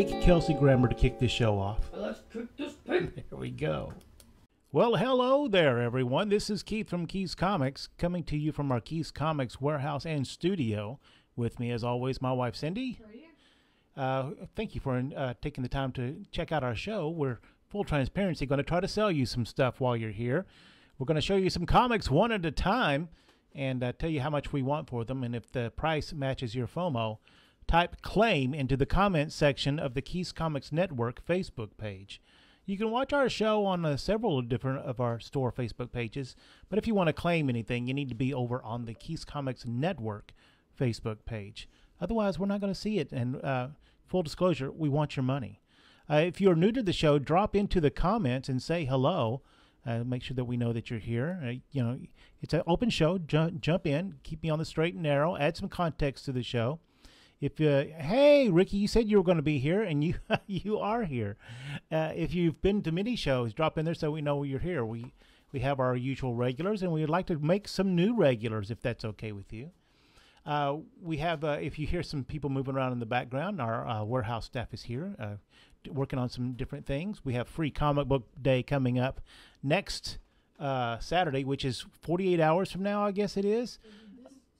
fake Kelsey Grammer to kick this show off. Let's cook this pig. There we go. Well, hello there, everyone. This is Keith from Keith's Comics, coming to you from our Keith's Comics warehouse and studio. With me, as always, my wife, Cindy. Thank you for taking the time to check out our show. We're full transparency going to try to sell you some stuff while you're here. We're going to show you some comics one at a time and tell you how much we want for them. And if the price matches your FOMO, type claim into the comments section of the Keith's Comics Network Facebook page. You can watch our show on several different of our store Facebook pages, but if you want to claim anything, you need to be over on the Keith's Comics Network Facebook page. Otherwise, we're not going to see it. And full disclosure, we want your money. If you're new to the show, drop into the comments and say hello. Make sure that we know that you're here. You know, it's an open show. Jump in, keep me on the straight and narrow, add some context to the show. If hey, Ricky, you said you were going to be here, and you you are here. If you've been to many shows, drop in there so we know you're here. We have our usual regulars, and we'd like to make some new regulars if that's okay with you. We have, if you hear some people moving around in the background, our warehouse staff is here working on some different things. We have Free Comic Book Day coming up next Saturday, which is 48 hours from now, I guess it is. This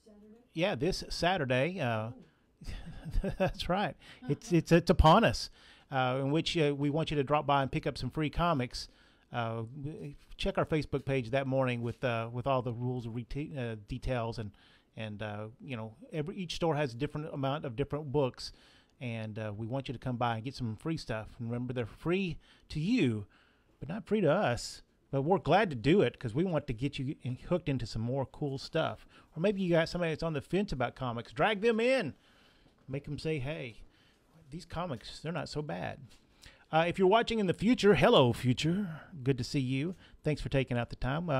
Saturday? Yeah, this Saturday. That's right. It's upon us, in which we want you to drop by and pick up some free comics. Check our Facebook page that morning with all the rules, details, and you know, each store has a different amount of different books, and we want you to come by and get some free stuff. And remember, they're free to you, but not free to us. But we're glad to do it because we want to get you hooked into some more cool stuff. Or maybe you got somebody that's on the fence about comics. Drag them in. Make them say, hey, these comics, they're not so bad. If you're watching in the future, hello, future. Good to see you. Thanks for taking out the time.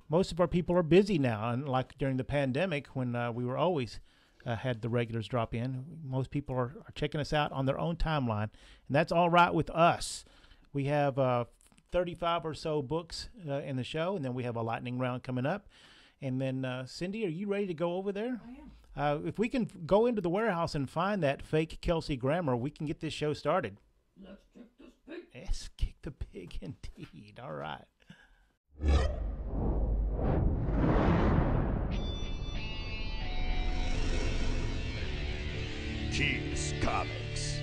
Most of our people are busy now, and like during the pandemic when we were always had the regulars drop in, most people are checking us out on their own timeline, and that's all right with us. We have 35 or so books in the show, and then we have a lightning round coming up. And then, Cindy, are you ready to go over there? I am. If we can go into the warehouse and find that fake Kelsey Grammer, we can get this show started. Let's kick this pig. Yes, kick the pig indeed. All right. Keith's Comics.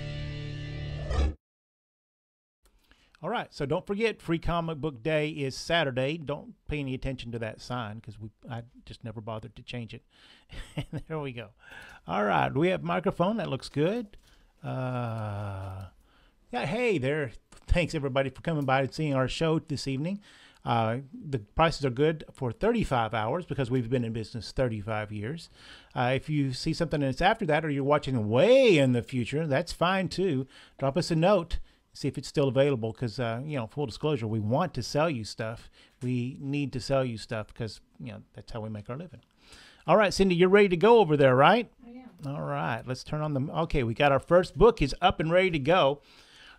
All right, so don't forget, Free Comic Book Day is Saturday. Don't pay any attention to that sign because I just never bothered to change it. And there we go. All right, we have microphone. That looks good. Yeah, hey there. Thanks, everybody, for coming by and seeing our show this evening. The prices are good for 35 hours because we've been in business 35 years. If you see something that's after that or you're watching way in the future, that's fine, too. Drop us a note. See if it's still available because, you know, full disclosure, we want to sell you stuff. We need to sell you stuff because, you know, that's how we make our living. All right, Cindy, you're ready to go over there, right? I am. All right, let's turn on the... Okay, we got our first book is up and ready to go.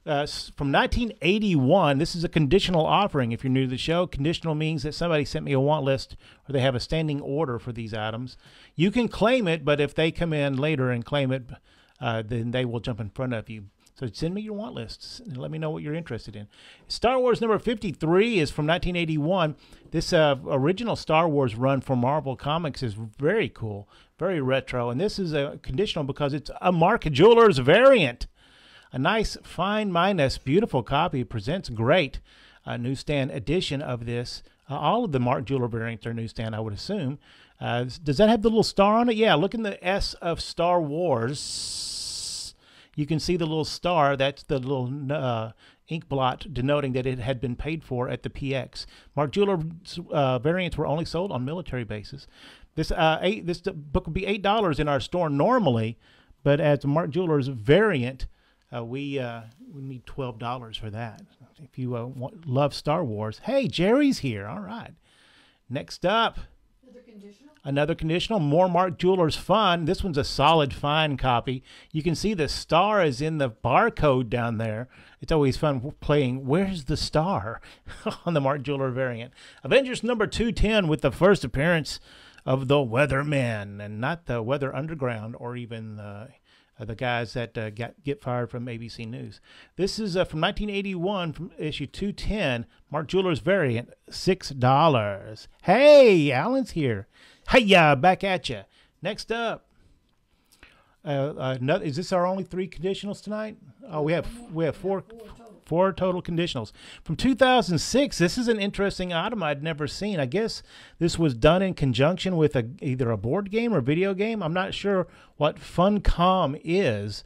From 1981, this is a conditional offering. If you're new to the show, conditional means that somebody sent me a want list or they have a standing order for these items. You can claim it, but if they come in later and claim it, then they will jump in front of you. So send me your want lists and let me know what you're interested in. Star Wars number 53 is from 1981. This original Star Wars run for Marvel Comics is very cool, very retro. And this is a conditional because it's a Mark Jewelers variant. A nice, fine minus, beautiful copy. Presents great newsstand edition of this. All of the Mark Jeweler variants are newsstand, I would assume. Does that have the little star on it? Yeah, look in the S of Star Wars. You can see the little star. That's the little ink blot denoting that it had been paid for at the PX. Mark Jeweler variants were only sold on military bases. This book would be $8 in our store normally, but as a Mark Jeweler's variant, we need $12 for that. If you love Star Wars. Hey, Jerry's here. All right. Next up. Another conditional, more Mark Jewelers fun. This one's a solid fine copy. You can see the star is in the barcode down there. It's always fun playing Where's the Star on the Mark Jeweler variant. Avengers number 210 with the first appearance of the Weathermen, and not the Weather Underground or even the guys that get fired from ABC News. This is from 1981, from issue 210, Mark Jeweller's variant, $6. Hey, Alan's here. Hey, back at you. Next up. Is this our only 3 conditionals tonight? Oh, we have four total conditionals from 2006. This is an interesting item I'd never seen. I guess this was done in conjunction with either a board game or video game. I'm not sure what Funcom is,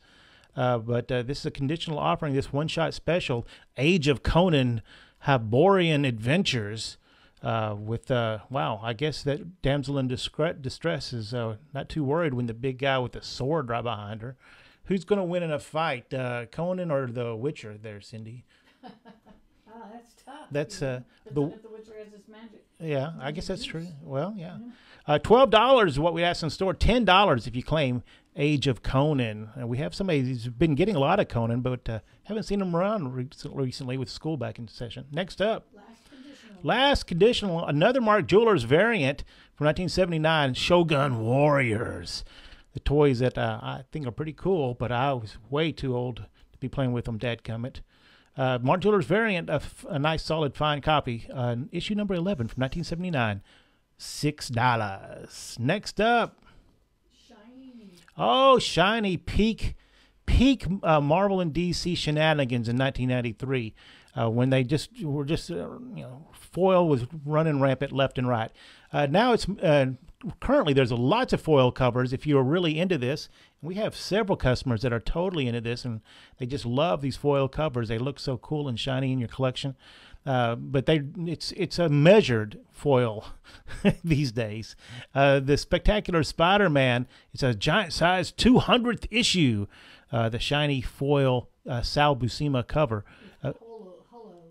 but this is a conditional offering. This one-shot special, Age of Conan, Hyborian Adventures. With wow, I guess that damsel in distress is not too worried when the big guy with the sword right behind her. Who's going to win in a fight, Conan or the Witcher? There, Cindy. That's tough. That's the Witcher has this magic. Yeah, I guess that's true. Well, yeah. $12 is what we asked in store. $10 if you claim Age of Conan. We have somebody who's been getting a lot of Conan, but haven't seen him around recently with school back in session. Next up. Last conditional, another Mark Jeweller's variant from 1979, Shogun Warriors. The toys that I think are pretty cool, but I was way too old to be playing with them, dadgummit. Mark Jeweller's variant, a nice, solid, fine copy. Issue number 11 from 1979, $6. Next up. Shiny. Oh, Shiny peak Marvel and DC shenanigans in 1993. When they were foil was running rampant left and right. Now it's currently there's lots of foil covers if you're really into this. We have several customers that are totally into this, and they just love these foil covers. They look so cool and shiny in your collection. But it's a measured foil these days. The Spectacular Spider-Man, it's a giant size 200th issue. The shiny foil Sal Buscema cover.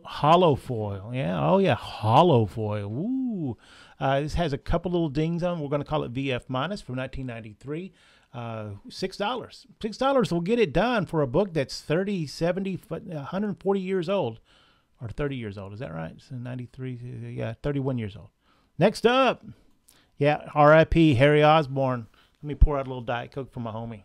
Hollow foil. Yeah. Oh, yeah. Hollow foil. Ooh. This has a couple little dings on. We're going to call it VF minus from 1993. $6. $6 will get it done for a book that's 30, 70, 140 years old. Or 30 years old. Is that right? So 93. Yeah, 31 years old. Next up. Yeah, R.I.P. Harry Osborn. Let me pour out a little Diet Coke for my homie.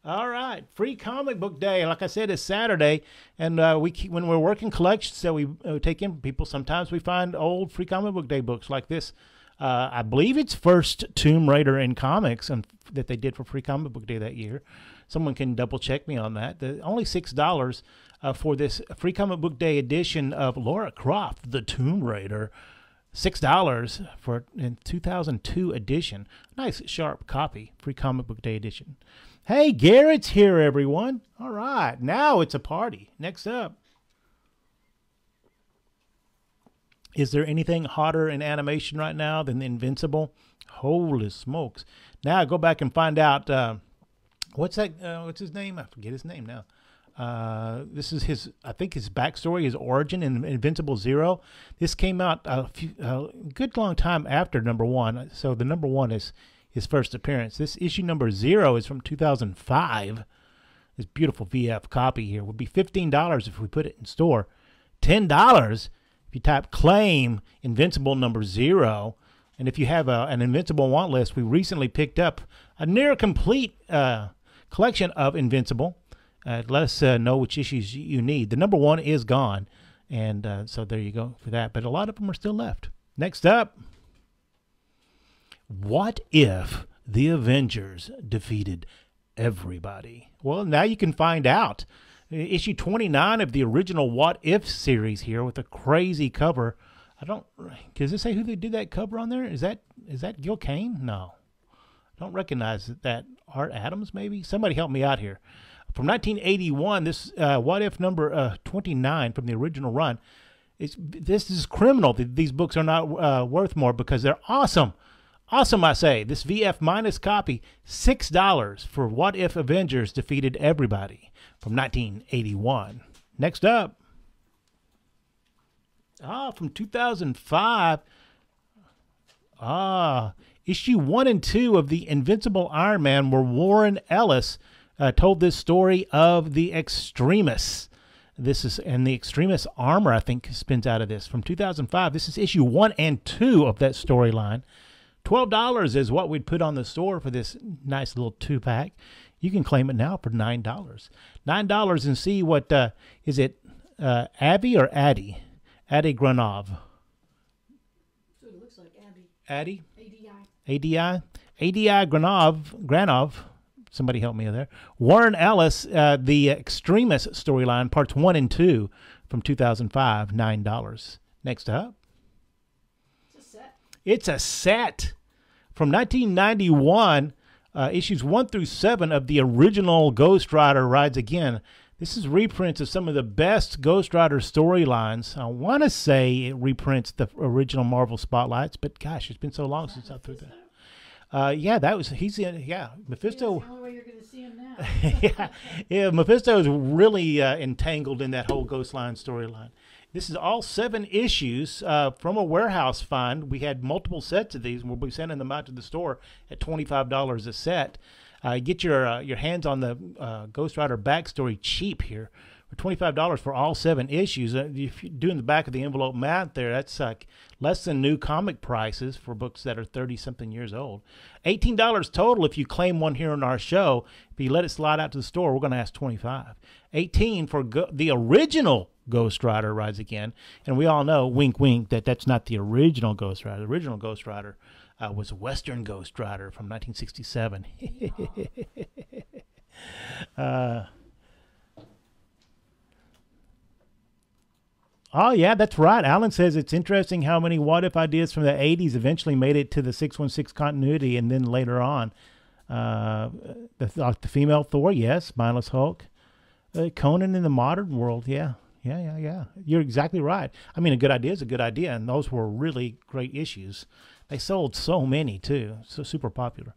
All right, Free Comic Book Day. Like I said, it's Saturday, and when we're working collections that we take in from people, sometimes we find old Free Comic Book Day books like this. I believe it's first Tomb Raider in comics that they did for Free Comic Book Day that year. Someone can double check me on that. Only $6 for this Free Comic Book Day edition of Lara Croft, the Tomb Raider. $6 for in 2002 edition. Nice sharp copy, Free Comic Book Day edition. Hey, Garrett's here, everyone. All right, now it's a party. Next up. Is there anything hotter in animation right now than Invincible? Holy smokes. Now I go back and find out, what's his name? I forget his name now. This is I think his backstory, his origin in Invincible Zero. This came out a good long time after number 1. So the number 1 is his first appearance. This issue number 0 is from 2005. This beautiful VF copy here would be $15 if we put it in store. $10 if you type claim Invincible number 0. And if you have an Invincible want list, we recently picked up a near complete collection of Invincible. Let us know which issues you need. The number 1 is gone. And so there you go for that. But a lot of them are still left. Next up. What if the Avengers defeated everybody? Well, now you can find out. Issue 29 of the original What If series here with a crazy cover. Does it say who they did that cover on there? Is that Gil Kane? No. I don't recognize that. Art Adams, maybe? Somebody help me out here. From 1981, this What If number 29 from the original run. This is criminal that these books are not worth more because they're awesome. Awesome, I say. This VF minus copy, $6 for What If Avengers Defeated Everybody from 1981. Next up. From 2005. Issue 1 and 2 of the Invincible Iron Man, where Warren Ellis told this story of the Extremis. And the Extremis armor, I think, spins out of this from 2005. This is issue 1 and 2 of that storyline. $12 is what we'd put on the store for this nice little 2-pack. You can claim it now for $9. $9 and see what, is it Abby or Addie? Addie Granov. So it looks like Abby. Addie? ADI. ADI Granov. Somebody help me there. Warren Ellis, the Extremist storyline, parts 1 and 2 from 2005, $9. Next up. It's a set. It's a set from 1991, issues 1 through 7 of the original Ghost Rider Rides Again. This is reprints of some of the best Ghost Rider storylines. I want to say it reprints the original Marvel Spotlights, but gosh, it's been so long since I threw that. Yeah, he's in, yeah, Mephisto. That's the only way you're going to see him now. yeah, Mephisto is really entangled in that whole Ghost Line storyline. This is all 7 issues from a warehouse find. We had multiple sets of these, and we'll be sending them out to the store at $25 a set. Get your hands on the Ghost Rider backstory cheap here for $25 for all 7 issues. If you're doing the back of the envelope math there, that's like less than new comic prices for books that are 30-something years old. $18 total if you claim one here on our show. If you let it slide out to the store, we're going to ask $25. $18 for the original Ghost Rider Rides Again. And we all know, wink, wink, that that's not the original Ghost Rider. The original Ghost Rider was Western Ghost Rider from 1967. Oh, yeah, that's right. Alan says it's interesting how many what-if ideas from the 80s eventually made it to the 616 continuity and then later on. The female Thor, yes. Mindless Hulk. Conan in the modern world, yeah. Yeah. You're exactly right. I mean, a good idea is a good idea, and those were really great issues. They sold so many, too. So super popular.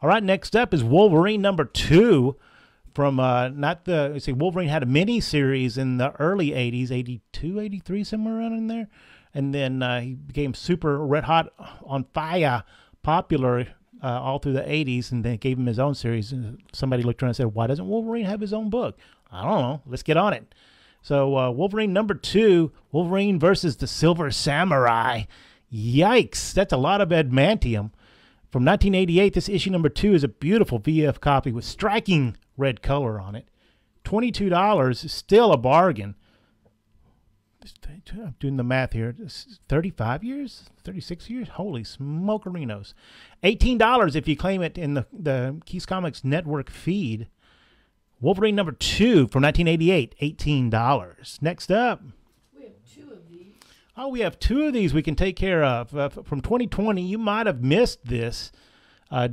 All right, next up is Wolverine number 2. From Wolverine had a mini series in the early 80s, 82, 83, somewhere around in there. And then he became super red hot on fire, popular all through the 80s, and then gave him his own series. And somebody looked around and said, why doesn't Wolverine have his own book? I don't know. Let's get on it. So Wolverine number 2, Wolverine versus the Silver Samurai. Yikes. That's a lot of adamantium. From 1988, this issue number 2 is a beautiful VF copy with striking red color on it. $22 is still a bargain. I'm doing the math here. 35 years? 36 years? Holy smokerinos. $18 if you claim it in the Keys Comics Network feed. Wolverine number 2 from 1988, $18. Next up. We have 2 of these. Oh, we have 2 of these we can take care of. From 2020, you might have missed this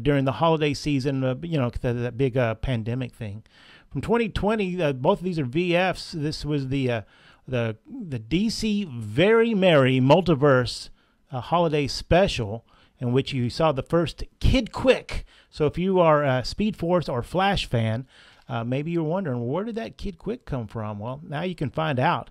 during the holiday season, that big pandemic thing. From 2020, both of these are VFs. This was the DC Very Merry Multiverse holiday special, in which you saw the first Kid Quick. So if you are a Speed Force or Flash fan, maybe you're wondering, where did that Kid Quick come from? Well, now you can find out.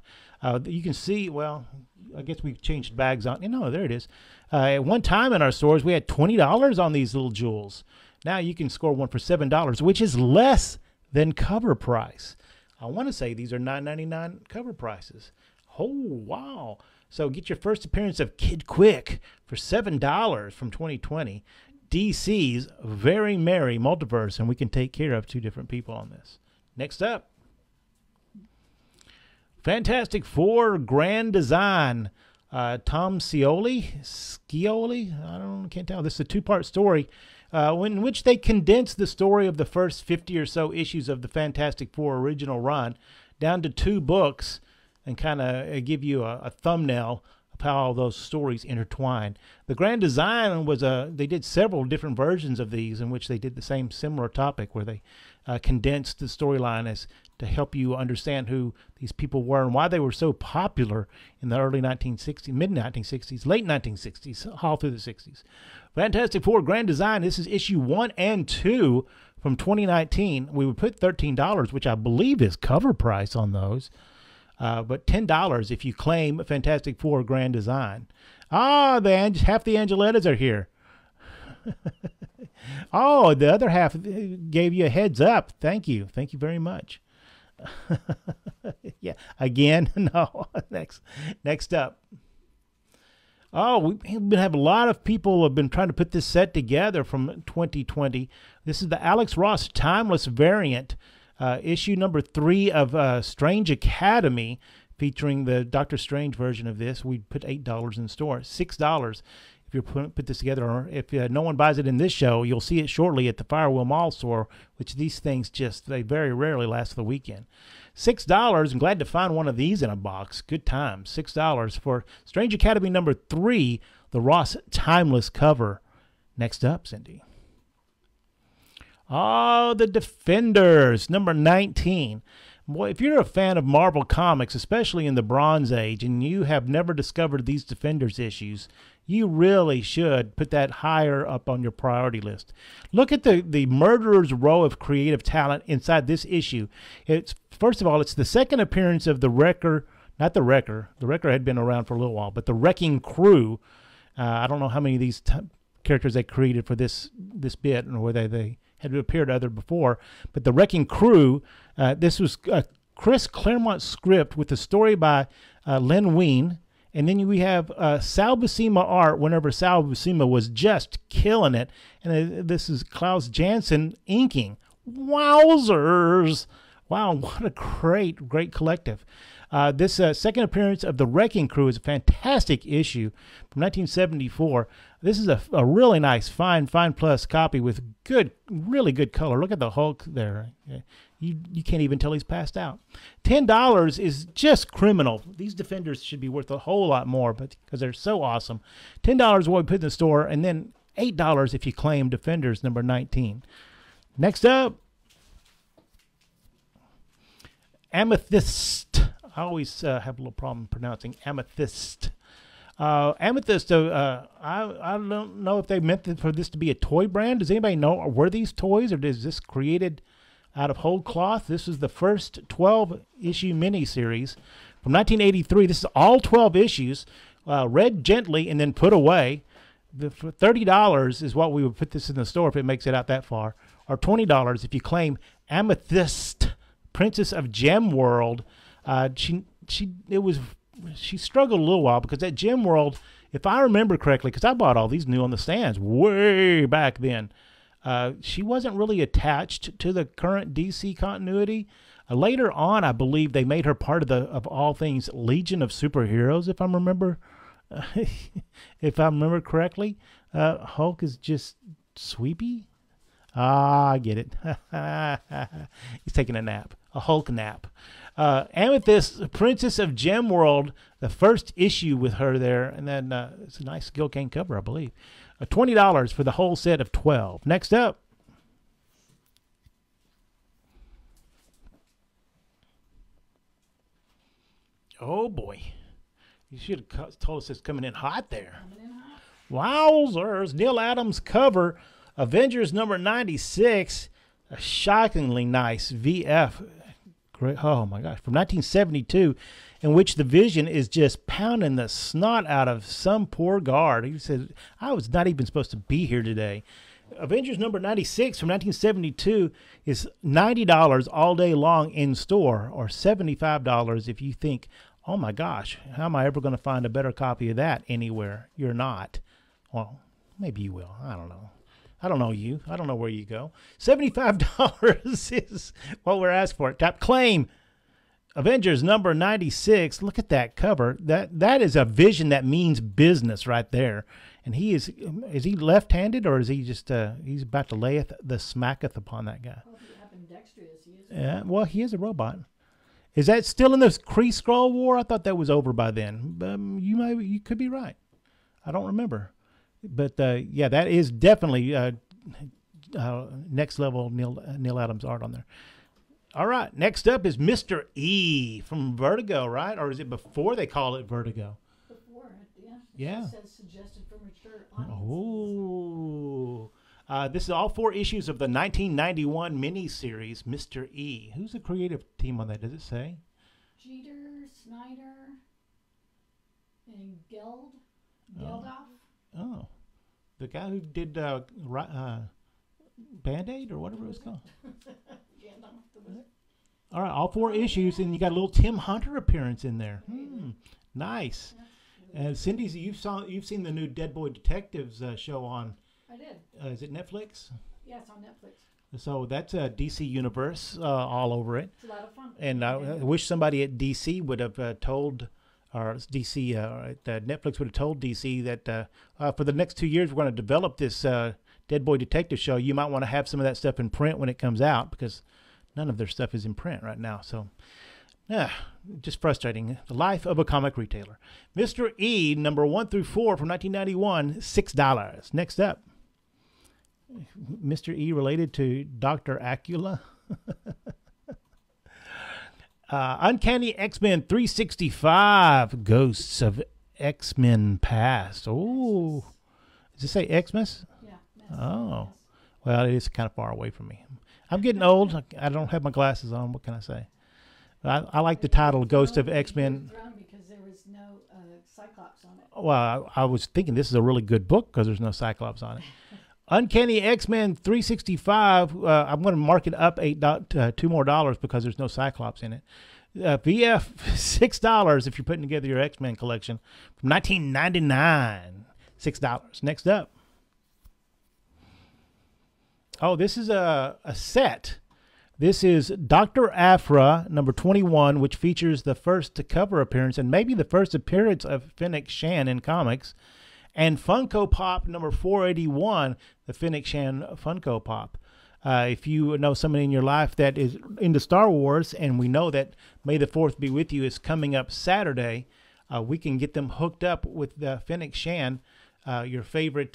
You can see, well, I guess we've changed bags on. There it is. At one time in our stores, we had $20 on these little jewels. Now you can score one for $7, which is less than cover price. I want to say these are $9.99 cover prices. Oh, wow. So get your first appearance of Kid Quick for $7 from 2020. DC's Very Merry Multiverse, and we can take care of 2 different people on this. Next up. Fantastic Four Grand Design. Tom Scioli, can't tell. This is a 2-part story in which they condense the story of the first 50 or so issues of the Fantastic Four original run down to 2 books and kind of give you a thumbnail of how all those stories intertwine. The Grand Design was they did several different versions of these in which they did the same similar topic where they condensed the storyline as to help you understand who these people were and why they were so popular in the early 1960s, mid-1960s, late 1960s, all through the 60s. Fantastic Four Grand Design, this is issue 1 and 2 from 2019. We would put $13, which I believe is cover price on those, but $10 if you claim Fantastic Four Grand Design. Half the Angelettas are here. Oh, the other half gave you a heads up. Thank you. Thank you very much. Yeah. Again, no. Next up. Oh, we've been having a lot of people have been trying to put this set together from 2020. This is the Alex Ross Timeless variant, issue number 3 of Strange Academy, featuring the Doctor Strange version of this. We put $8 in the store, $6 if you put this together. Or if no one buys it in this show, you'll see it shortly at the Firewheel Mall store, which these things they very rarely last the weekend. $6. I'm glad to find one of these in a box. Good times. $6 for Strange Academy number 3, the Ross Timeless cover. Next up, Cindy. Oh, the Defenders, number 19. Boy, if you're a fan of Marvel Comics, especially in the Bronze Age, and you have never discovered these Defenders issues, you really should put that higher up on your priority list. Look at the murderer's row of creative talent inside this issue. First of all, it's the second appearance of the Wrecker, not the Wrecker. The Wrecker had been around for a little while, but the Wrecking Crew. I don't know how many of these characters they created for this bit, or whether they had appeared other before, but the Wrecking Crew, this was a Chris Claremont script with a story by Len Wein, and then we have Sal Buscema art whenever Sal Buscema was just killing it, and this is Klaus Janson inking. Wowzers! Wow, what a great collective. This second appearance of the Wrecking Crew is a fantastic issue from 1974. This is a really nice, fine plus copy with really good color. Look at the Hulk there. You can't even tell he's passed out. $10 is just criminal. These Defenders should be worth a whole lot more, but because they're so awesome. $10 is what we put in the store, and then $8 if you claim Defenders number 19. Next up, Amethyst. I always have a little problem pronouncing Amethyst. Amethyst, I don't know if they meant for this to be a toy brand. Does anybody know? Were these toys, or is this created out of whole cloth? This is the first 12-issue miniseries from 1983. This is all 12 issues, read gently and then put away. For $30 is what we would put this in the store if it makes it out that far, or $20 if you claim Amethyst, Princess of Gem World. She struggled a little while because at Gem World, if I remember correctly, because I bought all these new on the stands way back then, she wasn't really attached to the current DC continuity. Later on, I believe they made her part of all things Legion of Superheroes, if I remember correctly. Hulk is just sweepy. I get it. He's taking a nap, a Hulk nap. Amethyst, Princess of Gem World, the first issue with her there, and then it's a nice Gil Kane cover, I believe. $20 for the whole set of 12. Next up, oh boy, you should have told us it's coming in hot there. Wowzers! Neil Adams cover, Avengers number 96, a shockingly nice VF. Great, oh my gosh, from 1972, in which the Vision is just pounding the snot out of some poor guard. He said, I was not even supposed to be here today. Avengers number 96 from 1972 is $90 all day long in store, or $75 if you think, oh my gosh, how am I ever going to find a better copy of that anywhere? You're not. Well, maybe you will. I don't know. I don't know you. I don't know where you go. $75 is what we're asking for. Tap claim. Avengers number 96. Look at that cover. That is a Vision that means business right there. And is he left-handed, or is he just he's about to layeth the smacketh upon that guy? Well, if you happen dexterous, he is. Yeah, well, he is a robot. Is that still in the Kree Skrull War? I thought that was over by then. You could be right. I don't remember. But yeah, that is definitely next level Neil Adams art on there. All right, next up is Mr. E from Vertigo, right? Or is it before they call it Vertigo? Before, yeah. Yeah. It says suggested for mature audiences. Oh. This is all 4 issues of the 1991 miniseries, Mr. E. Who's the creative team on that? Does it say? Jeter, Snyder, and Geldof. Oh, the guy who did Band-Aid or whatever it was called. All right, all 4 issues, and you got a little Tim Hunter appearance in there. Nice. And Cindy, you've seen the new Dead Boy Detectives show on? I did. Is it Netflix? Yeah, it's on Netflix. So that's a DC universe all over it. It's a lot of fun. And I wish somebody at DC would have told, or DC, Netflix would have told DC that for the next 2 years we're going to develop this Dead Boy Detective show. You might want to have some of that stuff in print when it comes out because none of their stuff is in print right now. So, yeah, just frustrating. The life of a comic retailer. Mr. E, number 1 through 4 from 1991, $6. Next up. Mr. E related to Dr. Acula. Uncanny X-Men 365, Ghosts of X-Men Past. Oh, does it say Xmas? Yeah. Oh, well, it is kind of far away from me. I'm getting old. I don't have my glasses on. What can I say? I like the title, Ghost of X-Men. Because there was no Cyclops on it. Well, I was thinking this is a really good book because there's no Cyclops on it. Uncanny X-Men 365. I'm going to mark it up $2 more because there's no Cyclops in it. VF $6 if you're putting together your X-Men collection from 1999. $6. Next up. Oh, this is a set. This is Dr. Aphra number 21, which features the first cover appearance and maybe the first appearance of Fennec Shan in comics. And Funko Pop number 481, the Fennec Shan Funko Pop. If you know somebody in your life that is into Star Wars, and we know that May the 4th be with you is coming up Saturday, we can get them hooked up with Fennec Shan, your favorite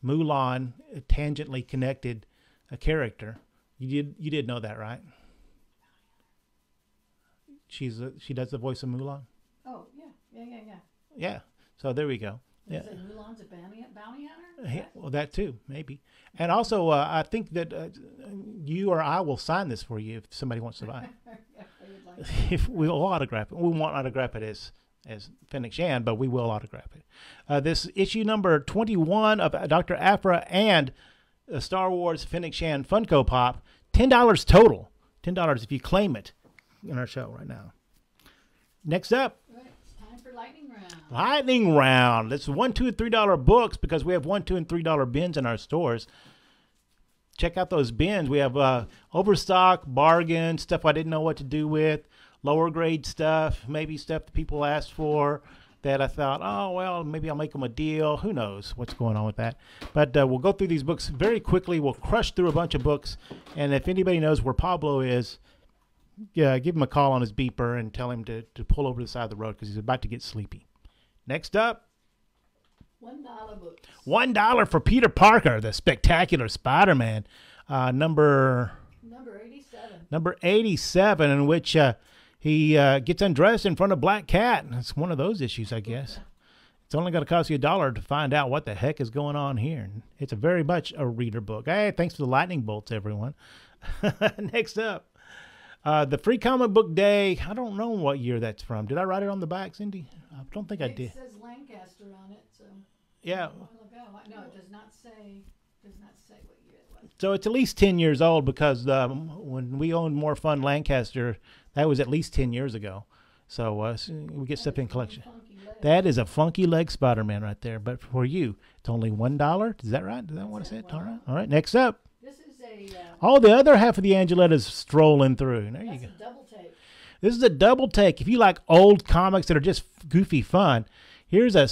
Mulan tangentially connected character. You did know that, right? She does the voice of Mulan. Oh yeah. Yeah. So there we go. Yeah. Is it Mulan's a bounty hunter? Yeah, well, that too, maybe. And also, I think that you or I will sign this for you if somebody wants to buy it. If we'll autograph it. We won't autograph it as Fennec Shan, but we will autograph it. This issue number 21 of Dr. Aphra and Star Wars Fennec Shan Funko Pop, $10 total. $10 if you claim it in our show right now. Next up. Lightning round. Lightning round. It's $1, $2, and $3 books because we have $1, $2, and $3 bins in our stores. Check out those bins. We have overstock, bargain, stuff I didn't know what to do with, lower grade stuff, maybe stuff that people asked for that I thought, oh, well, maybe I'll make them a deal. Who knows what's going on with that. But we'll go through these books very quickly. We'll crush through a bunch of books. And if anybody knows where Pablo is, yeah, give him a call on his beeper and tell him to pull over to the side of the road because he's about to get sleepy. Next up. $1 books. $1 for Peter Parker, the Spectacular Spider-Man. Number 87. Number 87, in which he gets undressed in front of Black Cat. It's one of those issues, I guess. It's only going to cost you $1 to find out what the heck is going on here. It's a very much a reader book. Hey, thanks for the lightning bolts, everyone. Next up. The Free Comic Book Day, I don't know what year that's from. Did I write it on the back, Cindy? I don't think I did. It says Lancaster on it, so. Yeah. A while ago. No, it does not say what year it was. So it's at least 10 years old because when we owned More Fun Lancaster, that was at least 10 years ago. So we get stuff in collection. That is a funky leg Spider-Man right there. But for you, it's only $1. Is that right? Did I want to say it? All right. All right. Next up. This is a. Oh, the other half of the Angelettas strolling through. There you go. A double take. This is a double take. If you like old comics that are just goofy fun, here's a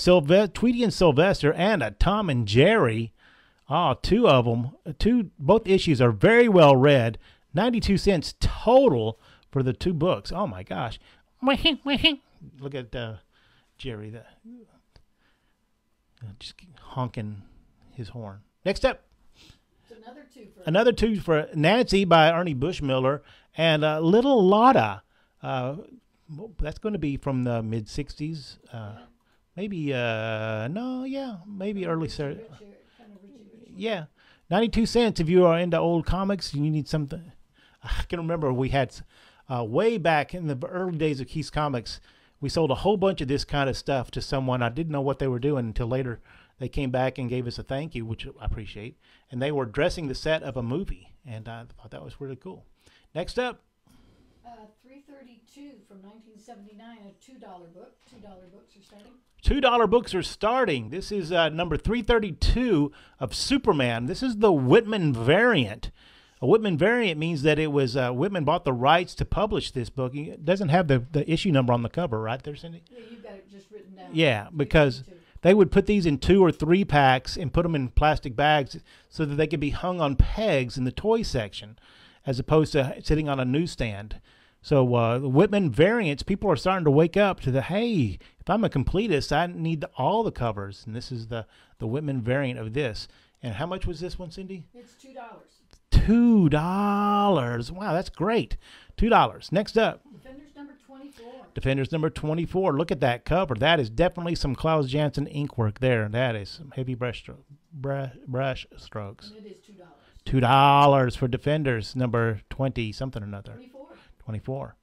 Tweety and Sylvester and a Tom and Jerry. Oh, two of them. Both issues are very well read. 92 cents total for the two books. Oh my gosh. Look at Jerry, just honking his horn. Next up. Another two for Nancy by Ernie Bushmiller and Little Lotta. That's going to be from the mid 60s. Maybe maybe early. Yeah, 92 cents if you are into old comics and you need something. I can remember we had way back in the early days of Keith's Comics, we sold a whole bunch of this kind of stuff to someone. I didn't know what they were doing until later. They came back and gave us a thank you, which I appreciate. And they were dressing the set of a movie, and I thought that was really cool. Next up. 332 from 1979, a $2 book. $2 books are starting. $2 books are starting. This is number 332 of Superman. This is the Whitman variant. A Whitman variant means that it was Whitman bought the rights to publish this book. It doesn't have the issue number on the cover, right there, Cindy? Yeah, you've got it just written down. Yeah, because they would put these in 2 or 3 packs and put them in plastic bags so that they could be hung on pegs in the toy section as opposed to sitting on a newsstand. So the Whitman variants, people are starting to wake up to the, hey, if I'm a completist, I need all the covers. And this is the Whitman variant of this. And how much was this one, Cindy? It's $2. $2. Wow, that's great. $2. Next up. Defenders number 24. Defenders number 24. Look at that cover. That is definitely some Klaus Janson ink work there. That is some heavy brush strokes. And it is $2. $2 for Defenders number 20 something or another. 24. 24.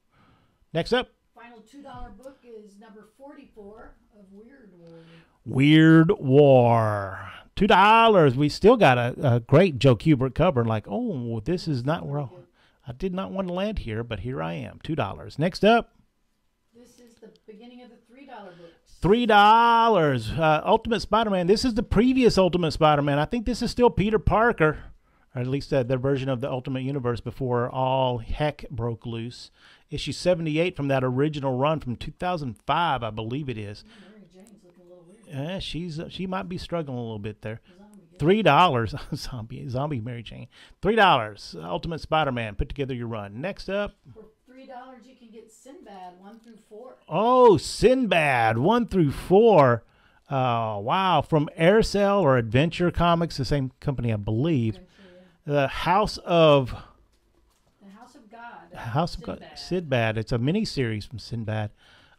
Next up. Final $2 book is number 44 of Weird War. Weird War. $2. We still got a great Joe Kubert cover. Like, oh, this is not where I did not want to land here, but here I am. $2. Next up. This is the beginning of the $3 books. $3. Ultimate Spider-Man. This is the previous Ultimate Spider-Man. I think this is still Peter Parker, or at least their version of the Ultimate Universe before all heck broke loose. Issue 78 from that original run from 2005, I believe it is. Mary Jane's looking a little weird. She might be struggling a little bit there. Zombie. $3. Zombie Mary Jane. $3. Ultimate Spider-Man. Put together your run. Next up. For $3, you can get Sinbad 1 through 4. Oh, Sinbad 1 through 4. Wow. From Aircell or Adventure Comics, the same company, I believe. The House of God. Sinbad. It's a mini series from Sinbad.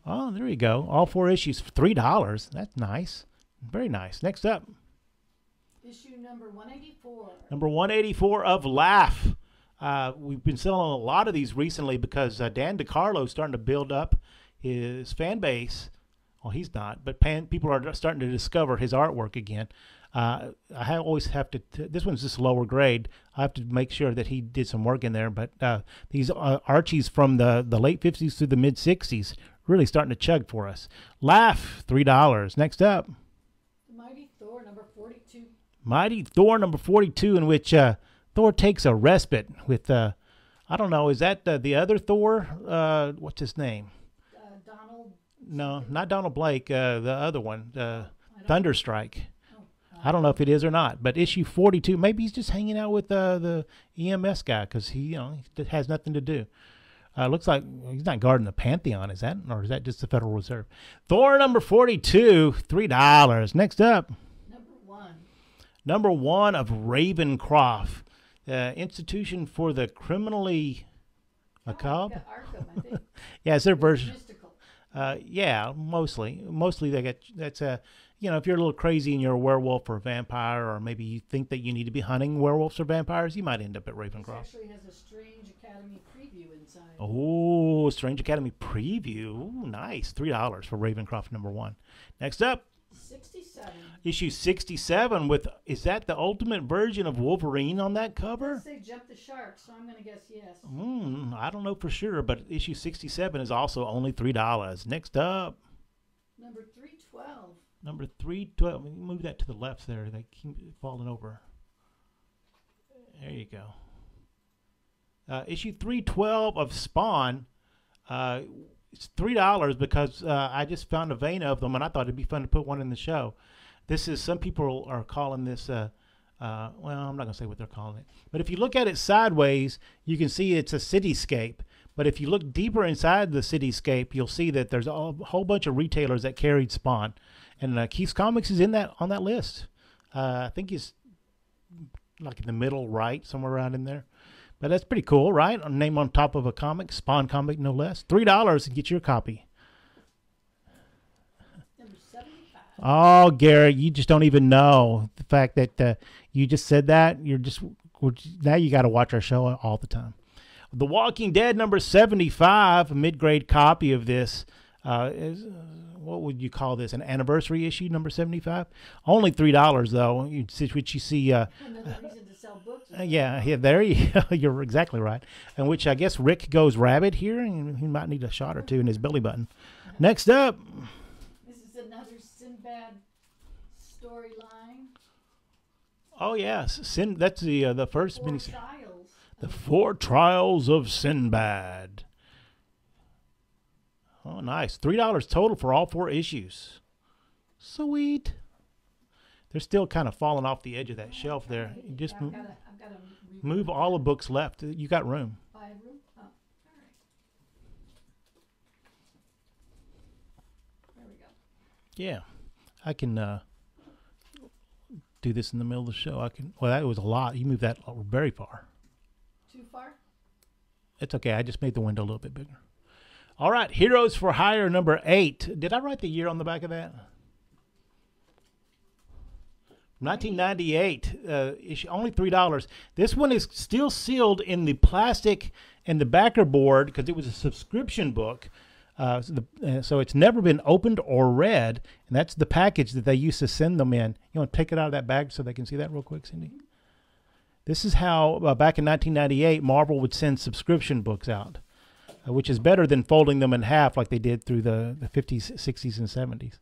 Oh, there you go. All 4 issues for $3. That's nice. Very nice. Next up. Issue number 184. Number 184 of Laugh. We've been selling a lot of these recently because Dan DeCarlo is starting to build up his fan base. Well, he's not, but people are starting to discover his artwork again. Always have to, this one's just lower grade. I have to make sure that he did some work in there. But these Archies from the late 50s through the mid 60s really starting to chug for us. Laugh, $3. Next up. Mighty Thor number 42. Mighty Thor number 42, in which Thor takes a respite with, I don't know, is that the other Thor? What's his name? Donald. No, not Donald Blake. The other one, Thunderstrike. I don't know if it is or not, but issue 42, maybe he's just hanging out with the EMS guy because he has nothing to do. Looks like he's not guarding the Pantheon, is that? Or is that just the Federal Reserve? Thor number 42, $3. Next up. Number 1 of Ravencroft, Institution for the Criminally Macabre. Arkham, I think. Yeah, it's their version. Mystical. Yeah, mostly they get that's if you're a little crazy and you're a werewolf or a vampire, or maybe you think that you need to be hunting werewolves or vampires, you might end up at Ravencroft. This actually has a Strange Academy preview inside. Oh, Strange Academy preview. Ooh, nice. $3 for Ravencroft number 1. Next up. 67. Issue 67 with, is that the ultimate version of Wolverine on that cover? Let's say Jump the Shark, so I'm going to guess yes. I don't know for sure, but issue 67 is also only $3. Next up. Number 312. Number 312. Move that to the left there. They keep falling over. There you go. Issue 312 of Spawn. It's $3 because I just found a vein of them, and I thought it'd be fun to put one in the show. This is, some people are calling this, well, I'm not going to say what they're calling it. But if you look at it sideways, you can see it's a cityscape. But if you look deeper inside the cityscape, you'll see that there's a whole bunch of retailers that carried Spawn. And Keith's Comics is on that list. I think he's like in the middle right, somewhere around in there. But that's pretty cool, right? A name on top of a comic, Spawn comic, no less. $3 and get your copy. Number 75. Oh, Garrett, you just don't even know the fact that you just said that. Now you got to watch our show all the time. The Walking Dead number 75, a mid-grade copy of this. Is what would you call this? An anniversary issue, number 75? Only $3 though. Which you see. Another reason to sell books. Yeah, there you're exactly right. And which I guess Rick goes rabbit here, and he might need a shot or two in his belly button. Next up. This is another storyline. Oh yes, that's the first Four miniseries. trials. The Four Trials of Sinbad. Oh, nice. $3 total for all 4 issues. Sweet. They're still kind of falling off the edge of that shelf there. You just Yeah, I've got to move all the books left. You got room. 5 room. Oh, all right. There we go. Yeah. I can do this in the middle of the show. Well, that was a lot. You moved that very far. Too far? It's okay. I just made the window a little bit bigger. All right. Heroes for Hire number 8. Did I write the year on the back of that? 1998, issue, only $3. This one is still sealed in the plastic and the backer board because it was a subscription book. So it's never been opened or read, and that's the package that they used to send them in. You want to take it out of that bag so they can see that real quick, Cindy? This is how, back in 1998, Marvel would send subscription books out, which is better than folding them in half like they did through the 50s, 60s, and 70s.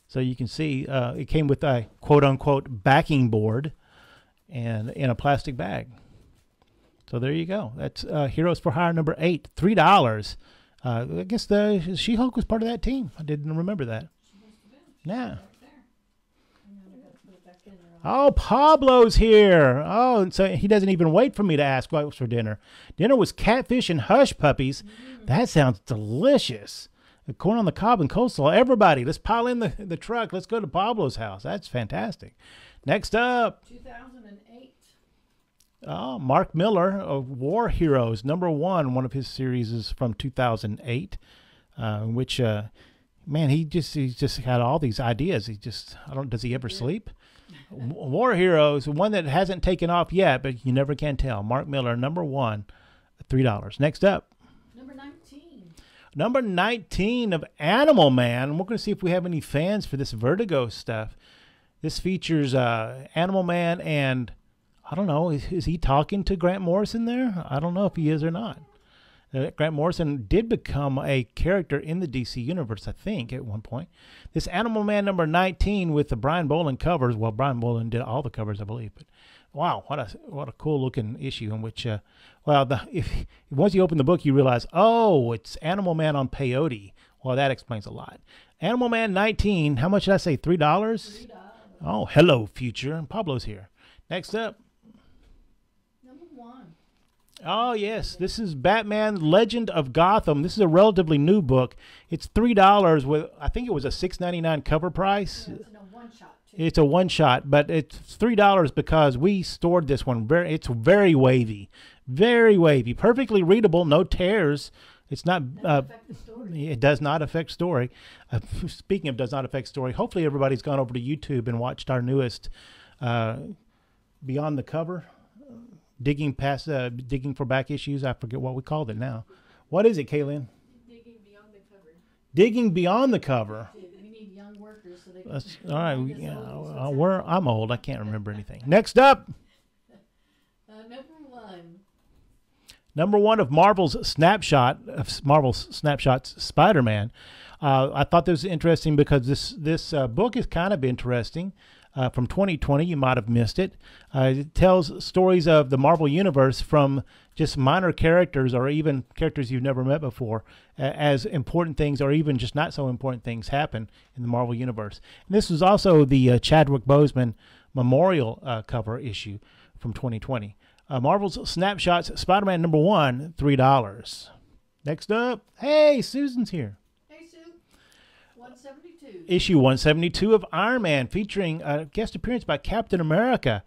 So you can see it came with a quote-unquote backing board and in a plastic bag. So there you go. That's Heroes for Hire number 8, $3. I guess the She-Hulk was part of that team. I didn't remember that. Yeah. Oh, Pablo's here. Oh, and so he doesn't even wait for me to ask what was for dinner. Dinner was catfish and hush puppies. That sounds delicious. Corn on the cob and coleslaw. Everybody, let's pile in the truck. Let's go to Pablo's house. That's fantastic. Next up. 2008. Oh, Mark Miller of War Heroes, number 1. One of his series is from 2008, which, man, he's just had all these ideas. Does he ever sleep? War Heroes, one that hasn't taken off yet, but you never can tell. Mark Miller, number 1, $3. Next up. Number 19 of Animal Man. We're going to see if we have any fans for this Vertigo stuff. This features Animal Man and, I don't know, is he talking to Grant Morrison there? I don't know if he is or not. Grant Morrison did become a character in the DC Universe, I think, at one point. This Animal Man number 19 with the Brian Boland covers. Well, Brian Boland did all the covers, I believe. But wow, what a cool-looking issue in which, if once you open the book, you realize, oh, it's Animal Man on peyote. Well, that explains a lot. Animal Man 19, how much did I say, $3? $3. Oh, hello, future. And Pablo's here. Next up. Number 1. Oh, yes. This is Batman Legend of Gotham. This is a relatively new book. It's $3 with, I think it was a $6.99 cover price. Yeah, it's a one-shot, too. It's a one-shot, but it's $3 because we stored this one. It's very wavy. Very wavy. Perfectly readable. No tears. It's not... affect the story. It does not affect story. Speaking of does not affect story, hopefully everybody's gone over to YouTube and watched our newest Beyond the Cover. Digging for back issues. I forget what we called it now. What is it, Kaylin? Digging beyond the cover. Digging beyond the cover. We need young workers so they can. All right. I'm old. I can't remember anything. Next up. Number 1. Number 1 of Marvel's Snapshot's Spider-Man. I thought this was interesting because this book is kind of interesting. From 2020, you might have missed it. It tells stories of the Marvel Universe from just minor characters or even characters you've never met before as important things or even just not so important things happen in the Marvel Universe. And this was also the Chadwick Boseman Memorial cover issue from 2020. Marvel's Snapshots Spider-Man number 1, $3. Next up, hey, Susan's here. Hey, Sue. 172. Issue 172 of Iron Man, featuring a guest appearance by Captain America.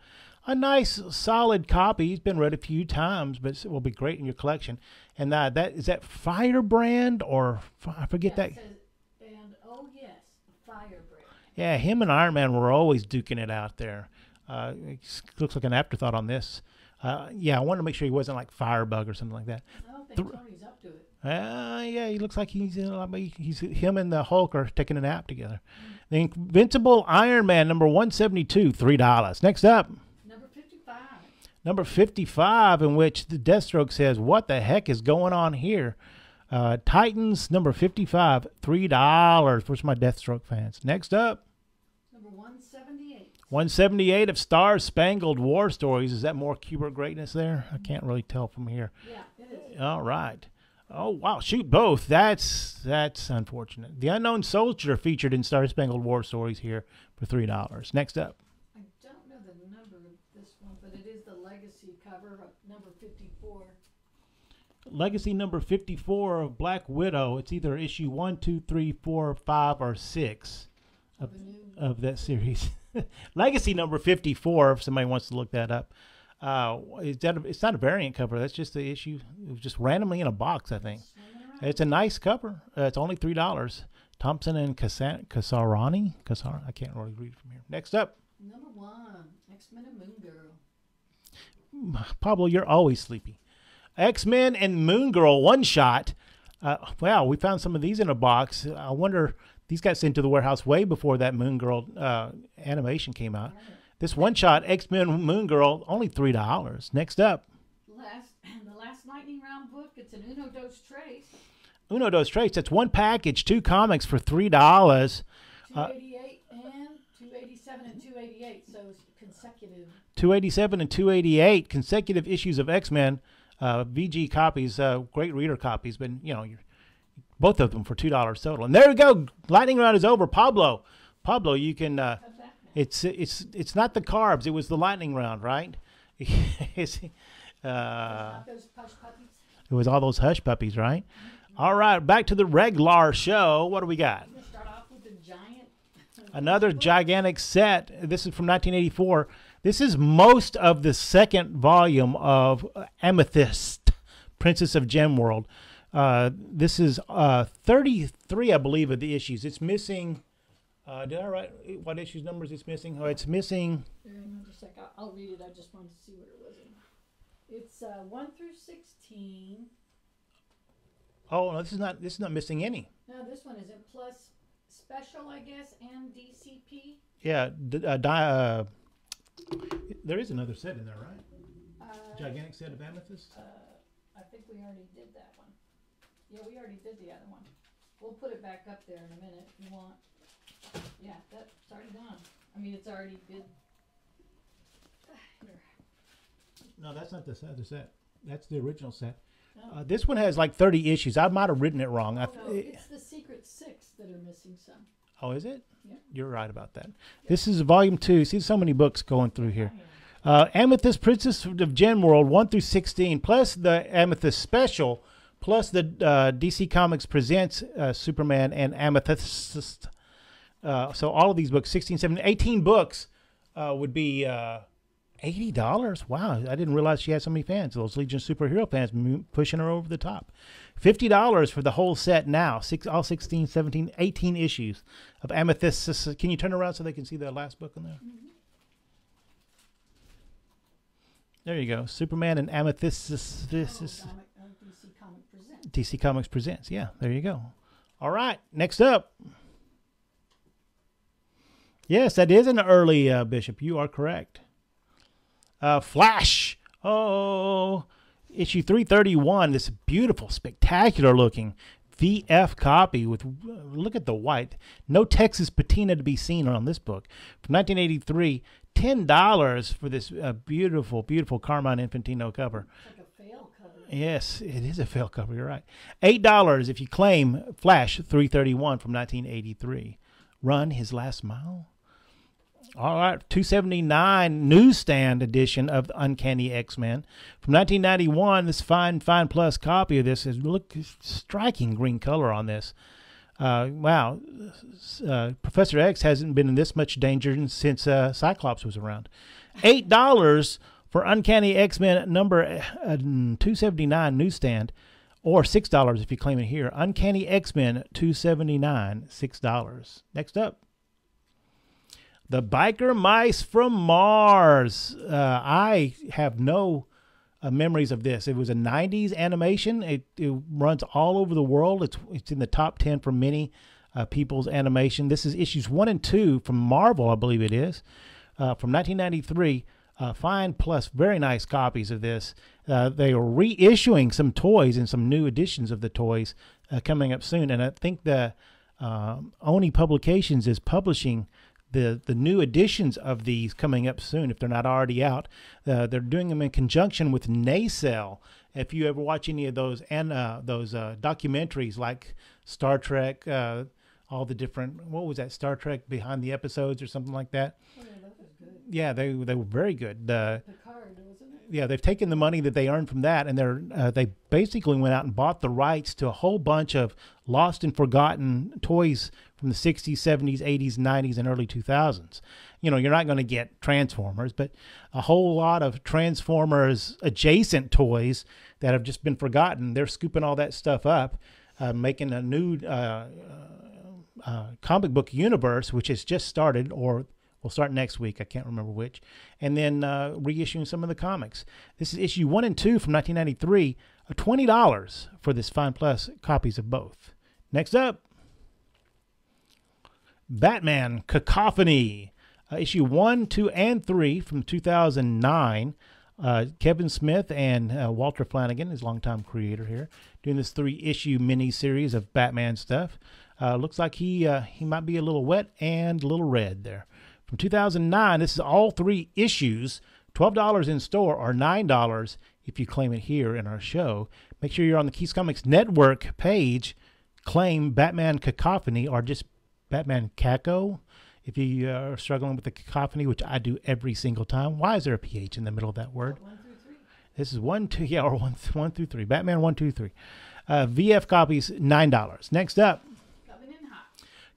A nice, solid copy. He's been read a few times, but it will be great in your collection. And is that Firebrand or I forget that. It says, and oh yes, Firebrand. Yeah, him and Iron Man were always duking it out there. It looks like an afterthought on this. Yeah, I wanted to make sure he wasn't like Firebug or something like that. I don't think Tony's up to it. Yeah, he looks like he's him and the Hulk are taking a nap together. The Invincible Iron Man number 172, $3. Next up. Number 55. Number 55, in which the Deathstroke says, "What the heck is going on here?" Titans number 55, $3. Where's my Deathstroke fans? Next up. Number 1 178. 178 of Star Spangled War Stories. Is that more Kubert greatness there? I can't really tell from here. Yeah, it is. All right. Oh, wow. Shoot both. That's unfortunate. The Unknown Soldier featured in Star Spangled War Stories here for $3. Next up. I don't know the number of this one, but it is the Legacy cover of number 54. Legacy number 54 of Black Widow. It's either issue 1, 2, 3, 4, 5, or 6 of that series. Legacy number 54, if somebody wants to look that up. It's not a variant cover. That's just the issue. It was just randomly in a box, I think. It's a nice cover. It's only $3. Thompson and Kasarani. I can't really read from here. Next up. Number 1, X-Men and Moon Girl. Pablo, you're always sleepy. X-Men and Moon Girl one shot. Wow, we found some of these in a box. I wonder, these got sent to the warehouse way before that Moon Girl animation came out. This one shot, X-Men Moon Girl, only $3. Next up. The last lightning round book. It's an Uno Dos Tres. Uno Dos Tres. That's one package, 2 comics for $3. 288 and 287 and 288. So it's consecutive. 287 and 288 consecutive issues of X-Men. VG copies, great reader copies, but both of them for $2 total. And there we go. Lightning round is over. Pablo, you can. It's not the carbs. It was the lightning round, right? Those hush puppies. It was all those hush puppies, right? Mm-hmm. All right, back to the regular show. What do we got? We'll start off with the giant. Another gigantic set. This is from 1984. This is most of the second volume of Amethyst, Princess of Gem World. This is 33, I believe, of the issues. It's missing. Did I write what issues numbers it's missing? Oh, it's missing. Just a sec. I'll read it. I just wanted to see what it was in. It's 1 through 16. Oh no, this is not missing any. No, this one isn't. Plus special, I guess, and DCP. Yeah, there is another set in there, right? Gigantic set of Amethyst. I think we already did that one. Yeah, we already did the other one. We'll put it back up there in a minute if you want. Yeah, that's already done. I mean, it's already good. Here. No, that's not the other set. That's the original set. No. This one has like 30 issues. I might have written it wrong. No, it's the Secret 6 that are missing some. Oh, is it? Yeah. You're right about that. Yeah. This is volume 2. See, so many books going through here. Amethyst, Princess of Gem World, 1 through 16, plus the Amethyst Special, plus the DC Comics Presents Superman and Amethyst. So all of these books, 16, 17, 18 books would be $80. Wow, I didn't realize she had so many fans. Those Legion superhero fans pushing her over the top. $50 for the whole set now. All 16, 17, 18 issues of Amethyst. Can you turn around so they can see the last book in there? Mm-hmm. There you go. Superman and Amethyst. DC Comics Presents. DC Comics Presents. Yeah, there you go. All right, next up. Yes, that is an early Bishop. You are correct. Flash. Oh, issue 331. This beautiful, spectacular looking VF copy with, look at the white. No Texas patina to be seen on this book. From 1983, $10 for this beautiful, beautiful Carmine Infantino cover. It's like a fail cover. Yes, it is a fail cover. You're right. $8 if you claim Flash 331 from 1983. Run His Last Mile. All right, $2.79 newsstand edition of the Uncanny X-Men. From 1991, this fine plus copy of this is, look, striking green color on this. Wow. Professor X hasn't been in this much danger since Cyclops was around. $8 for Uncanny X-Men number 279 newsstand, or $6 if you claim it here. Uncanny X-Men 279, $6. Next up. The Biker Mice from Mars. I have no memories of this. It was a 90s animation. It runs all over the world. It's in the top 10 for many people's animation. This is issues 1 and 2 from Marvel, I believe it is, from 1993. Fine plus very nice copies of this. They are reissuing some toys and some new editions of the toys coming up soon. And I think the Oni Publications is publishing the new editions of these coming up soon, if they're not already out. They're doing them in conjunction with Nacelle. If you ever watch any of those documentaries like Star Trek, all the different, what was that, Star Trek Behind the Episodes or something like that? Oh, yeah, that was good. Yeah, they were very good. Picard, wasn't it? Yeah, they've taken the money that they earned from that, and they basically went out and bought the rights to a whole bunch of lost and forgotten toys from the 60s, 70s, 80s, 90s, and early 2000s. You know, you're not going to get Transformers, but a whole lot of Transformers adjacent toys that have just been forgotten. They're scooping all that stuff up, making a new comic book universe, which has just started, or will start next week. I can't remember which. And then reissuing some of the comics. This is issue 1 and 2 from 1993, $20 for this Fine Plus copies of both. Next up, Batman Cacophony, issue 1, 2, and 3 from 2009. Kevin Smith and Walter Flanagan, his longtime creator here, doing this 3-issue mini-series of Batman stuff. Looks like he might be a little wet and a little red there. From 2009, this is all 3 issues, $12 in store or $9 if you claim it here in our show. Make sure you're on the Keys Comics Network page. Claim Batman Cacophony or just Batman Caco if you are struggling with the cacophony, which I do every single time. Why is there a PH in the middle of that word? 1 through 3. This is 1, 2, yeah, or 1 through 3. Batman 1, 2, 3. VF copies, $9. Next up.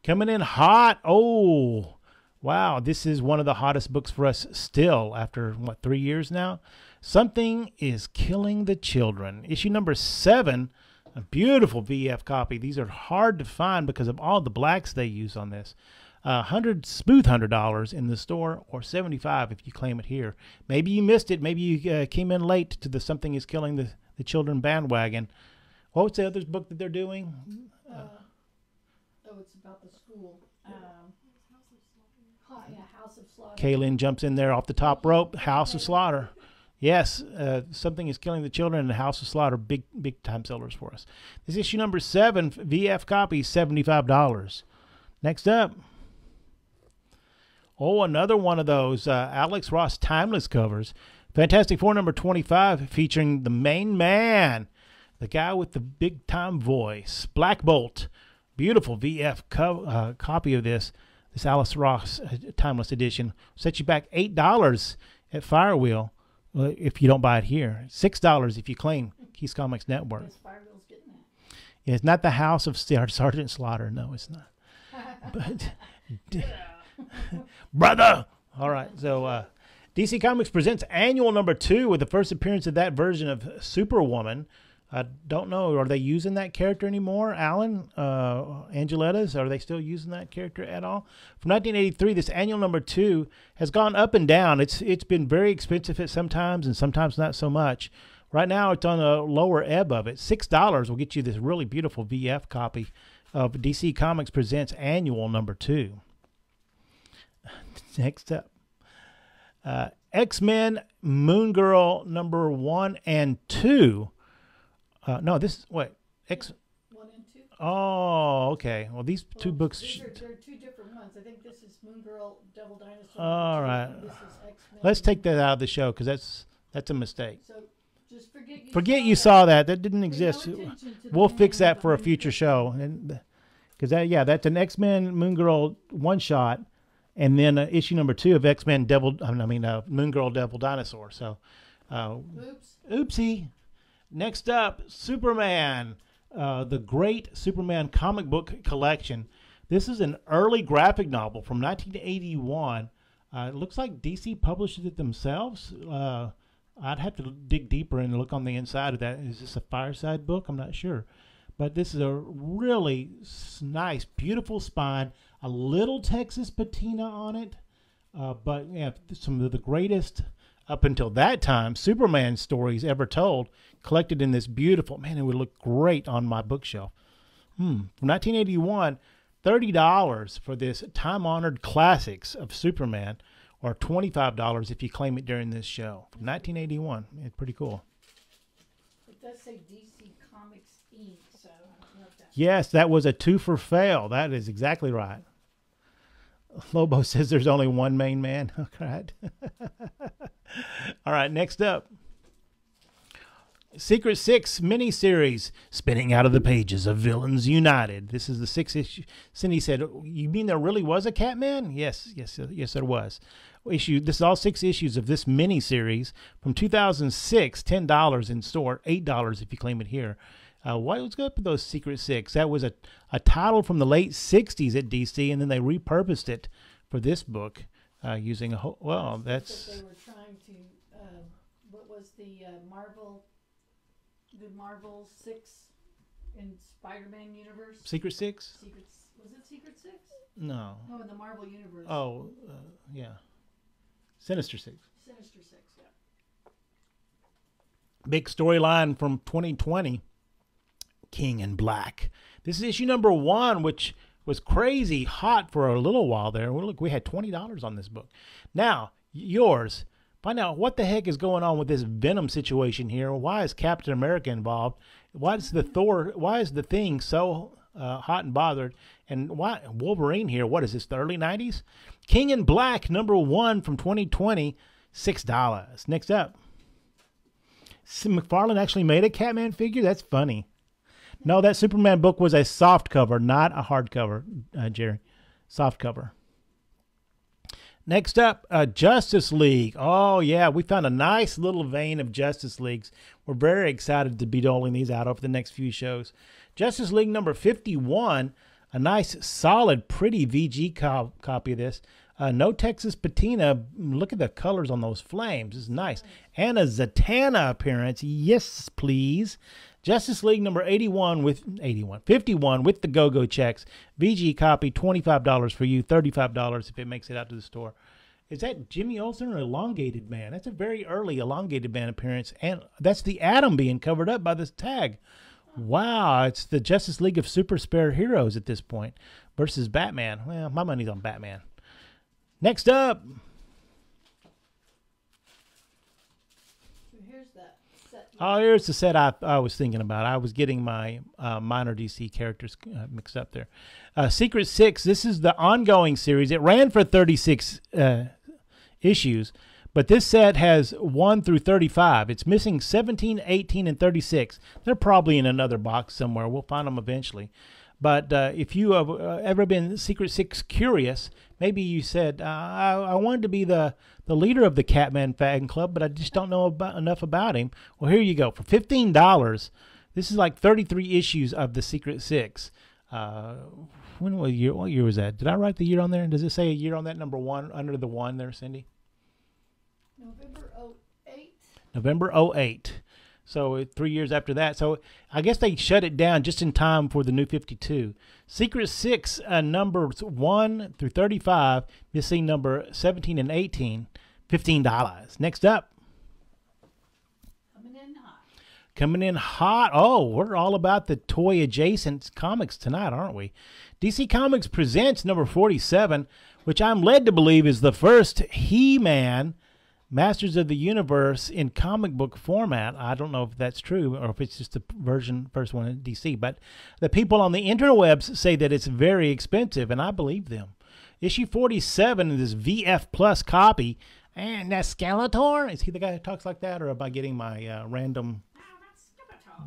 Coming in hot. Oh, wow. This is one of the hottest books for us still after, 3 years now? Something is Killing the Children. Issue number 7. A beautiful VF copy. These are hard to find because of all the blacks they use on this. $100 in the store or $75 if you claim it here. Maybe you missed it. Maybe you came in late to the Something is Killing the Children bandwagon. What was the other book that they're doing? It's about the school. House of Slaughter. Kaylin jumps in there off the top rope. House of Slaughter. Yes, Something is Killing the Children and House of Slaughter, big time sellers for us. This issue number 7, VF copy, $75. Next up. Oh, another one of those Alex Ross Timeless covers. Fantastic Four number 25, featuring the main man, the guy with the big time voice, Black Bolt. Beautiful VF copy of this Alex Ross Timeless edition. Set you back $8 at Firewheel. If you don't buy it here, $6 if you claim Keys Comics Network. Firewheel's getting that. Yeah, it's not the House of Sergeant Slaughter. No, it's not. But brother. All right. So DC Comics presents annual number 2 with the first appearance of that version of Superwoman. I don't know. Are they using that character anymore, Alan? Angeletta's? Are they still using that character at all? From 1983, this annual number 2 has gone up and down. It's been very expensive at sometimes and sometimes not so much. Right now, it's on a lower ebb of it. $6 will get you this really beautiful VF copy of DC Comics Presents Annual number 2. Next up. X-Men Moon Girl number 1 and 2. No, this is, wait, 1 and 2. Oh, okay. Well, these two books. They're 2 different ones. I think this is Moon Girl, Devil Dinosaur. All right. This is X-Men. Let's take that out of the show because that's a mistake. So just Forget you saw that. That didn't exist. No attention to the We'll man fix that for a behind future the show. And because that's an X-Men Moon Girl one shot, and then issue number 2 of X-Men Moon Girl Devil Dinosaur. So, Oops. oopsie. Next up, Superman, the Great Superman comic book collection. This is an early graphic novel from 1981. It looks like DC published it themselves. I'd have to dig deeper and look on the inside of that. Is this a Fireside book? I'm not sure. But this is a really nice, beautiful spine, a little Texas patina on it. But yeah, some of the greatest, up until that time, Superman stories ever told, collected in this beautiful, man, it would look great on my bookshelf. From 1981, $30 for this time-honored classics of Superman, or $25 if you claim it during this show. From 1981. It's pretty cool. It does say DC Comics Inc., so I love that. Yes, that was a 2 for fail. That is exactly right. Lobo says there's only one main man. Oh, God. All right, next up. Secret Six miniseries, spinning out of the pages of Villains United. This is the 6th issue. Cindy said, "You mean there really was a Catman?" Yes, there was. This is all 6 issues of this miniseries from 2006. $10 in store, $8 if you claim it here. What's good with those Secret Six? That was a title from the late 60s at DC, and then they repurposed it for this book using a whole. Well, that's. They were trying to. What was the Marvel? The Marvel 6 in Spider-Man universe? Secret Six? Was it Secret 6? No. No, in the Marvel universe. Oh, yeah. Sinister Six. Sinister 6, yeah. Big storyline from 2020. King in Black. This is issue number 1, which was crazy hot for a little while there. Well, look, we had $20 on this book. Now, yours. Find out what the heck is going on with this Venom situation here. Why is Captain America involved? Why is the Thing so hot and bothered? And why Wolverine here? What is this, the early 90s? King in Black, number 1 from 2020, $6. Next up. McFarlane actually made a Catman figure? That's funny. No, that Superman book was a soft cover, not a hardcover, Jerry. Soft cover. Next up, Justice League. Oh, yeah, we found a nice little vein of Justice Leagues. We're very excited to be doling these out over the next few shows. Justice League number 51, a nice, solid, pretty VG copy of this. No Texas patina. Look at the colors on those flames. This is nice. And a Zatanna appearance. Yes, please. Justice League number 51 with the go-go checks. VG copy, $25 for you, $35 if it makes it out to the store. Is that Jimmy Olsen or Elongated Man? That's a very early Elongated Man appearance. And that's the Atom being covered up by this tag. Wow, it's the Justice League of Super Spare Heroes at this point versus Batman. Well, my money's on Batman. Next up. Here's that set. Oh, here's the set I was thinking about. I was getting my minor DC characters mixed up there. Secret Six, this is the ongoing series. It ran for 36 issues, but this set has 1 through 35. It's missing 17, 18, and 36. They're probably in another box somewhere. We'll find them eventually. But if you have ever been Secret Six curious, maybe you said, I wanted to be the leader of the Catman fan club, but I just don't know enough about him. Well, here you go. For $15, this is like 33 issues of the Secret Six. What year was that? Did I write the year on there? Does it say a year on that number 1 under the 1 there, Cindy? November 08. November 08. So 3 years after that. So I guess they shut it down just in time for the new 52. Secret Six, numbers 1 through 35, missing number 17 and 18, $15. Next up. Coming in hot. Oh, we're all about the toy adjacent comics tonight, aren't we? DC Comics presents number 47, which I'm led to believe is the first He-Man Masters of the Universe in comic book format. I don't know if that's true or if it's just the first one in DC, but the people on the interwebs say that it's very expensive, and I believe them. Issue 47 is this VF Plus copy, and that Skeletor, is he the guy who talks like that, or am I getting my random...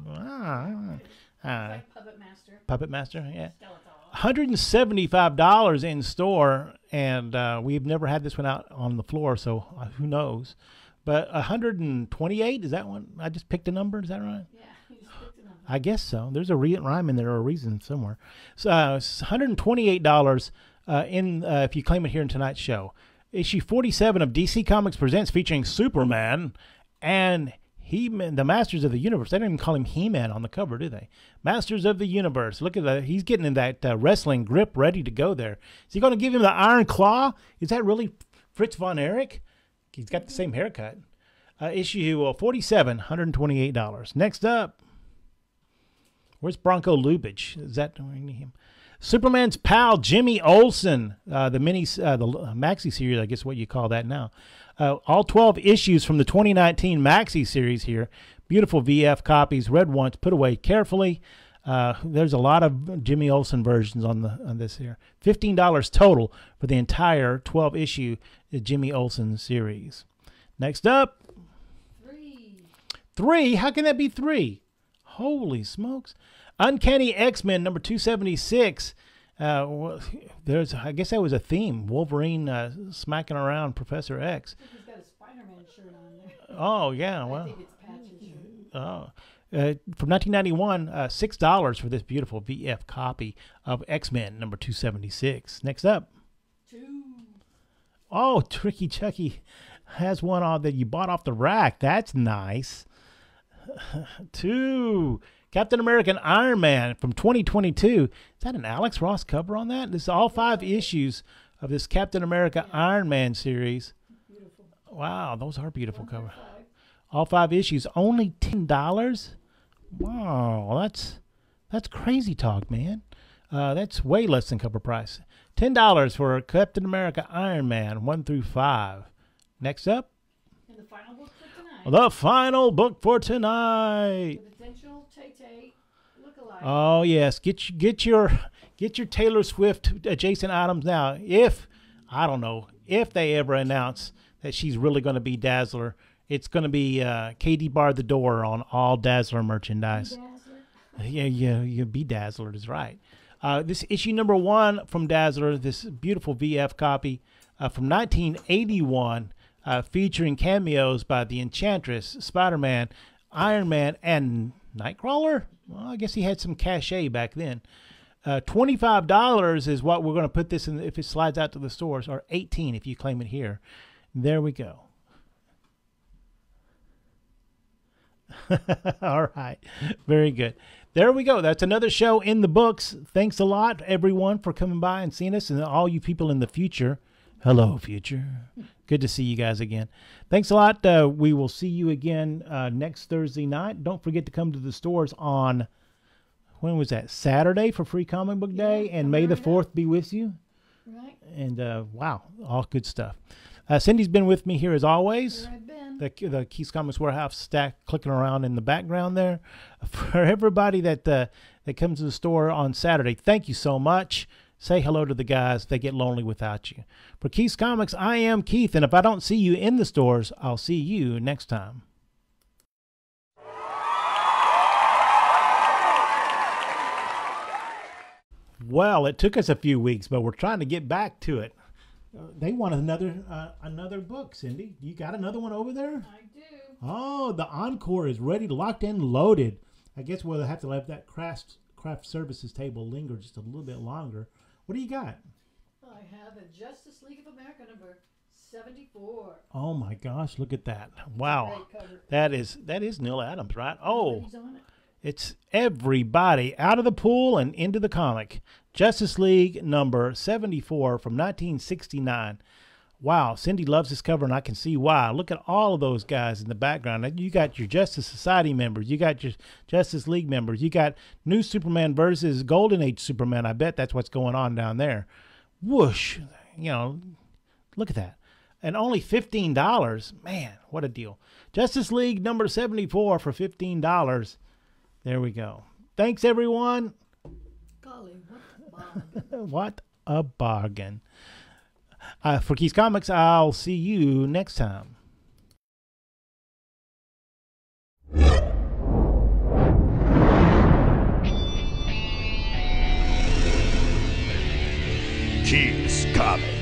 Like Puppet Master. Puppet Master, yeah. Skeletor. $175 in store, and we've never had this one out on the floor, so who knows? But 128, is that one? I just picked a number, is that right? Yeah, you just picked a number. I guess so. There's a rhyme in there or a reason somewhere. So $128 if you claim it here in tonight's show. Issue 47 of DC Comics Presents featuring Superman and He-Man, the Masters of the Universe. They don't even call him He-Man on the cover, do they? Masters of the Universe. Look at that. He's getting in that wrestling grip ready to go there. Is he going to give him the Iron Claw? Is that really Fritz von Erich? He's got the same haircut. Issue 47, $128. Next up. Where's Bronco Lubitsch? Is that him? Superman's pal, Jimmy Olsen. The maxi series, I guess what you call that now. All 12 issues from the 2019 maxi series here. Beautiful VF copies, read once, put away carefully. There's a lot of Jimmy Olsen versions on this here. $15 total for the entire 12-issue Jimmy Olsen series. Next up, 3. How can that be 3? Holy smokes! Uncanny X-Men number 276. I guess that was a theme. Wolverine smacking around Professor X. I think he's got a Spider-Man shirt on there. Oh yeah, well. I think it's Patch's shirt. Oh. From 1991, $6 for this beautiful VF copy of X-Men number 276. Next up. 2. Oh, Tricky Chucky has one on that you bought off the rack. That's nice. 2. Captain America and Iron Man from 2022. Is that an Alex Ross cover on that? This is all 5 issues of this Captain America Iron Man series. Beautiful. Wow, those are beautiful covers. 5. All 5 issues, only $10. Wow, that's crazy talk, man. That's way less than cover price. $10 for Captain America Iron Man 1 through 5. Next up. And the final book for tonight. The final book for tonight. The potential Tay-Tay lookalike. Oh yes, get your Taylor Swift adjacent items now. If they ever announce that she's really going to be Dazzler, it's going to be Katie Bar the Door on all Dazzler merchandise. Yeah, be Dazzler is right. This issue number 1 from Dazzler, this beautiful VF copy from 1981, featuring cameos by the Enchantress, Spider-Man, Iron Man, and Nightcrawler. Well, I guess he had some cachet back then. $25 is what we're going to put this in if it slides out to the stores, or $18 if you claim it here. There we go. All right. Very good. There we go. That's another show in the books. Thanks a lot, everyone, for coming by and seeing us, and all you people in the future. Hello, future. Good to see you guys again. Thanks a lot. We will see you again next Thursday night. Don't forget to come to the stores on, when was that? Saturday for Free Comic Book Day, and May the 4th be with you. Right. And wow, all good stuff. Cindy's been with me here as always. There I've been. The Keith's Comics Warehouse stack clicking around in the background there. For everybody that comes to the store on Saturday, thank you so much. Say hello to the guys. They get lonely without you. For Keith's Comics, I am Keith, and if I don't see you in the stores, I'll see you next time. Well, it took us a few weeks, but we're trying to get back to it. They want another book, Cindy. You got another one over there? I do. Oh, the Encore is ready, locked and loaded. I guess we'll have to let that craft services table linger just a little bit longer. What do you got? I have a Justice League of America number 74. Oh my gosh, look at that. Wow. Great cover. That is Neil Adams, right? Oh, Everybody's on it. it's everybody out of the pool and into the comic. Justice League number 74 from 1969. Wow, Cindy loves this cover, and I can see why. Look at all of those guys in the background. You got your Justice Society members. You got your Justice League members. You got New Superman versus Golden Age Superman. I bet that's what's going on down there. Whoosh. Look at that. And only $15. Man, what a deal. Justice League number 74 for $15. There we go. Thanks, everyone. Golly, what a bargain. What a bargain. For Keith's Comics, I'll see you next time. Keith's Comics.